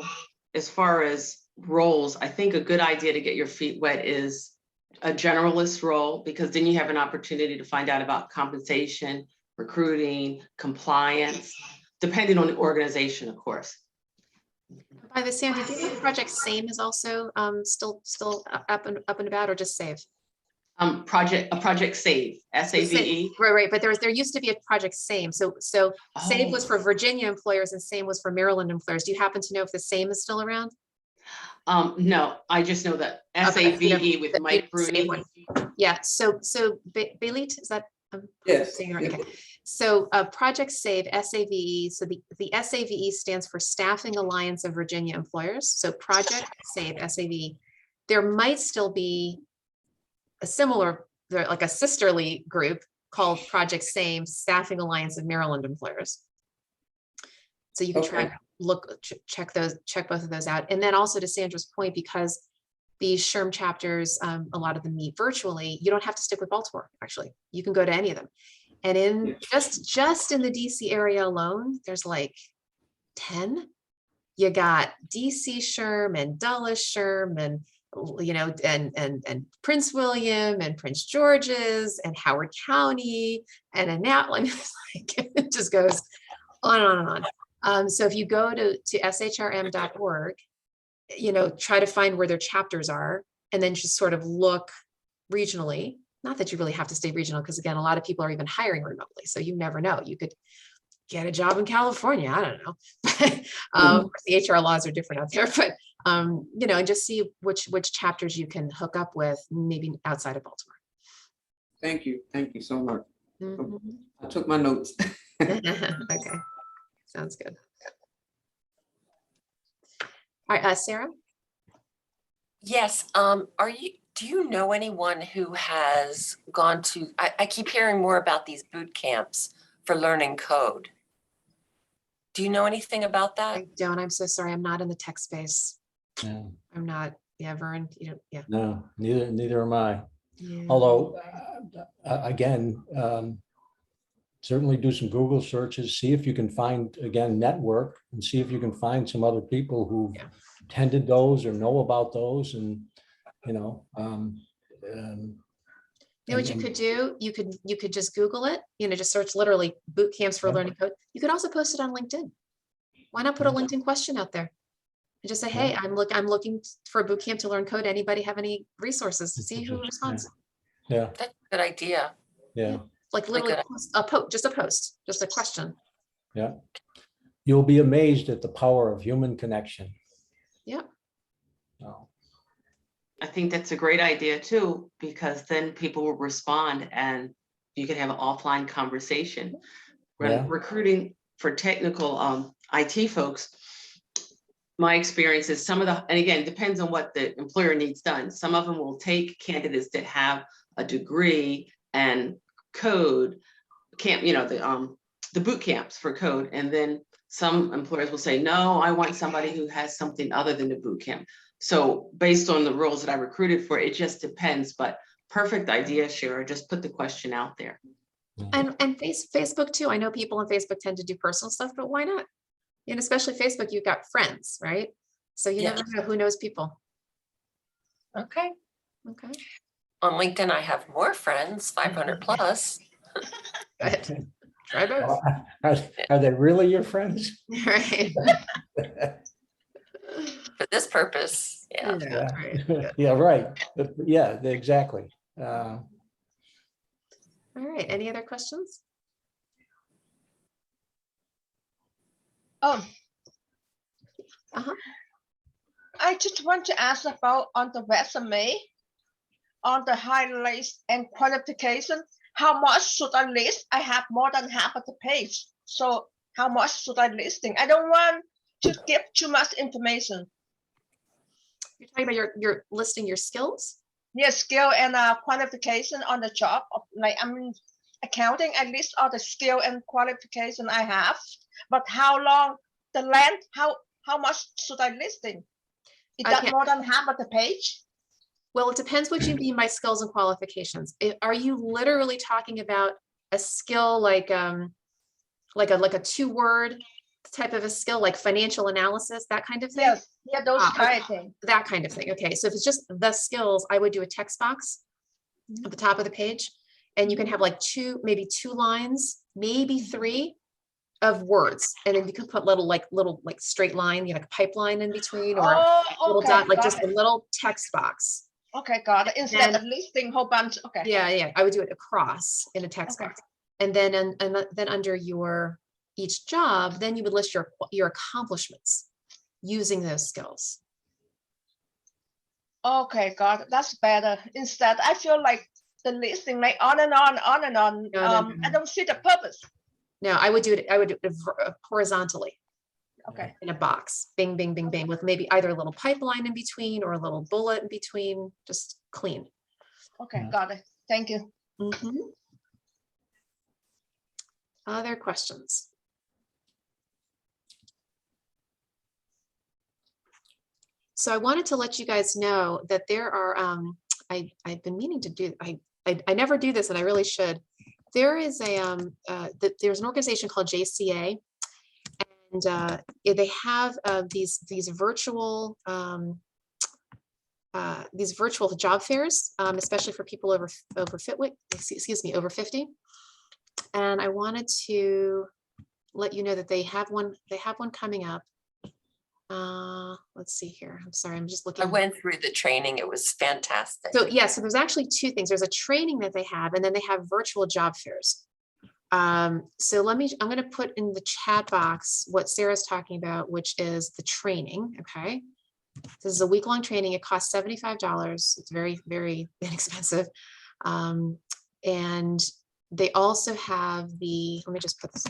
as far as roles, I think a good idea to get your feet wet is a generalist role, because then you have an opportunity to find out about compensation, recruiting, compliance, depending on the organization, of course. By the Sandra, do you know Project SAME is also still up and about, or just SAVE? Project Save, SAVE. Right. But there used to be a Project SAME. So SAVE was for Virginia employers and SAME was for Maryland employers. Do you happen to know if the SAME is still around? No, I just know that SAVE with Mike Bruni. Yeah. So Belit, is that? Yes. Saying it right? Okay. So Project SAVE, SAVE. So the SAVE stands for Staffing Alliance of Virginia Employers. So Project SAVE, SAVE. There might still be a similar, like a sisterly group called Project SAME, Staffing Alliance of Maryland Employers. So you can check both of those out. And then also to Sandra's point, because these SHRM chapters, a lot of them meet virtually, you don't have to stick with Baltimore, actually. You can go to any of them. And in just in the DC area alone, there's like 10. You got DC SHRM and Dulles SHRM and and Prince William and Prince George's and Howard County and Annapolis. Like, it just goes on and on and on. So if you go to shrm.org, try to find where their chapters are, and then just sort of look regionally. Not that you really have to stay regional, because again, a lot of people are even hiring remotely. So you never know. You could get a job in California. I don't know. But the HR laws are different out there, but and just see which chapters you can hook up with, maybe outside of Baltimore. Thank you. Thank you so much. Mm-hmm. I took my notes. Okay. Sounds good. All right, Sarah? Yes, do you know anyone who has gone to, I keep hearing more about these boot camps for learning code. Do you know anything about that? I don't. I'm so sorry. I'm not in the tech space. No. I'm not. Yeah, Vern, yeah. No, neither am I. Yeah. Although, again, certainly do some Google searches, see if you can find, again, network, and see if you can find some other people who attended those or know about those, and what you could do, you could just Google it, just search literally boot camps for learning code. You could also post it on LinkedIn. Why not put a LinkedIn question out there and just say, hey, I'm looking for a boot camp to learn code. Anybody have any resources? See who responds. Yeah. That's a good idea. Yeah. Like literally just a question. Yeah. You'll be amazed at the power of human connection. Yeah. Oh. I think that's a great idea too, because then people will respond and you can have an offline conversation. Recruiting for technical IT folks, my experience is and again, depends on what the employer needs done. Some of them will take candidates that have a degree and code, the boot camps for code. And then some employers will say, no, I want somebody who has something other than the boot camp. So based on the roles that I recruited for, it just depends, but perfect idea, Shara, just put the question out there. And Facebook too. I know people on Facebook tend to do personal stuff, but why not? And especially Facebook, you've got friends, right? So you never know who knows people. Okay. Okay. On LinkedIn, I have more friends, 500 plus. Go ahead. Try both. Are they really your friends? Right. For this purpose, yeah. Right. Yeah, right. Yeah, exactly. All right, any other questions? Oh, Uh-huh. I just want to ask about on the resume, on the highlights and qualification, how much should I list? I have more than half of the page. So how much should I listing? I don't want to give too much information. You're talking about your listing your skills? Yes, skill and qualification on the job. Like I'm in accounting, I list all the skill and qualification I have. But how long, the length, how much should I listing? Is that more than half of the page? Well, it depends what you mean by skills and qualifications. Are you literally talking about a skill like a 2-word type of a skill, like financial analysis, that kind of thing? Yes, yeah, those kind of things. That kind of thing. Okay, so if it's just the skills, I would do a text box at the top of the page, and you can have like maybe 2 lines, maybe 3 of words, and then you can put little straight line, like a pipeline in between, or little dot, like just a little text box. Okay, got it. Instead of listing whole bunch. Okay. Yeah, I would do it across in a text box, and then then under each job, then you would list your accomplishments using those skills. Okay, got it. That's better. Instead, I feel like the listing like on and on, on and on. No. I don't see the purpose. No, I would do it horizontally. Okay. In a box, bing, bing, bing, bing, with maybe either a little pipeline in between or a little bullet in between, just clean. Okay, got it. Thank you. Other questions? So I wanted to let you guys know that there are, I've been meaning to do, I never do this and I really should. There is there's an organization called JCA, and they have these virtual job fairs, especially for people over 50. And I wanted to let you know that they have one coming up. Let's see here. I'm sorry, I'm just looking. I went through the training. It was fantastic. So yeah, so there's actually 2 things. There's a training that they have, and then they have virtual job fairs. So I'm going to put in the chat box what Sarah's talking about, which is the training. Okay. This is a week-long training. It costs $75. It's very, very inexpensive. And they also have let me just put this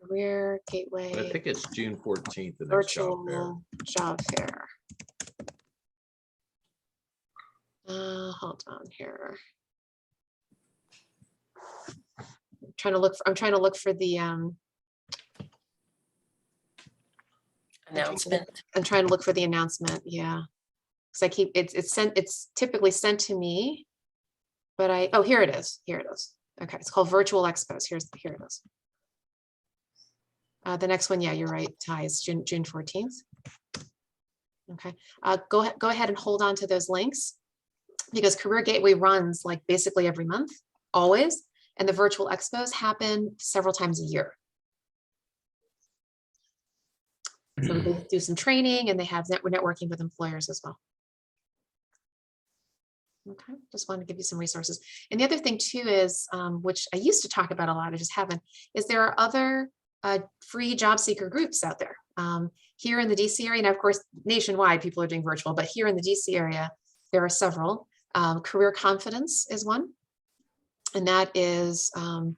Career Gateway. I think it's June 14th, the next virtual job fair. Hold on here. I'm trying to look for the announcement. I'm trying to look for the announcement. Yeah, because it's typically sent to me, but here it is. Okay, it's called Virtual Expos. Here it is. The next one, yeah, you're right, Ty, is June 14th. Okay, go ahead and hold on to those links, because Career Gateway runs like basically every month, always, and the virtual expos happen several times a year. So they do some training, and they have networking with employers as well. Okay, just wanted to give you some resources. And the other thing too is, which I used to talk about a lot, I just haven't, is there are other free job seeker groups out there. Here in the DC area, and of course, nationwide, people are doing virtual, but here in the DC area, there are several. Career Confidence is one. And that is, I'm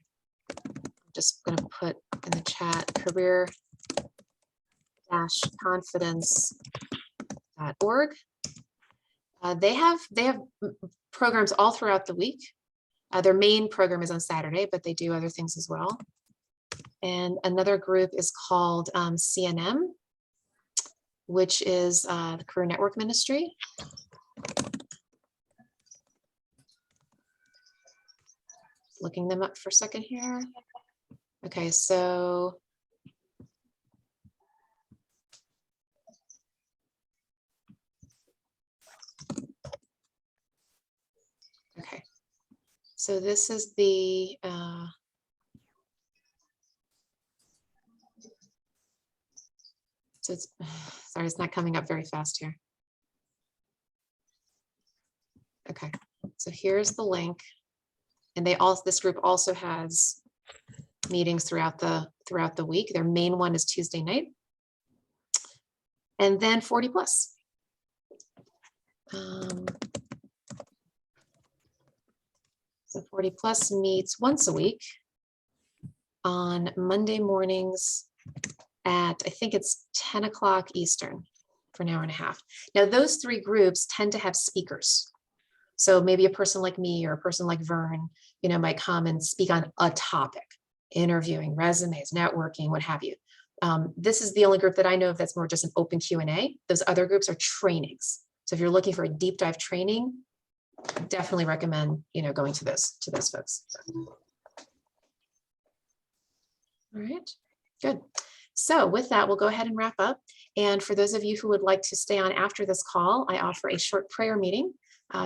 just going to put in the chat, career-confidence.org. They have programs all throughout the week. Their main program is on Saturday, but they do other things as well. And another group is called CNM, which is the Career Network Ministry. Looking them up for a second here. Okay, so so this is the so it's sorry, it's not coming up very fast here. Okay, so here's the link. And this group also has meetings throughout the week. Their main one is Tuesday night. And then 40 plus. So 40 plus meets once a week on Monday mornings at, I think it's 10 o'clock Eastern for an hour and a half. Now, those three groups tend to have speakers. So maybe a person like me or a person like Vern, might come and speak on a topic, interviewing, resumes, networking, what have you. This is the only group that I know of that's more just an open Q&A. Those other groups are trainings. So if you're looking for a deep dive training, definitely recommend, going to those folks. All right, good. So with that, we'll go ahead and wrap up. And for those of you who would like to stay on after this call, I offer a short prayer meeting,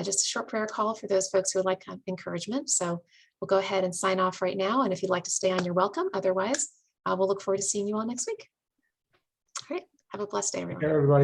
just a short prayer call for those folks who would like encouragement. So we'll go ahead and sign off right now. And if you'd like to stay on, you're welcome. Otherwise, we'll look forward to seeing you all next week. All right, have a blessed day, everyone. Everybody.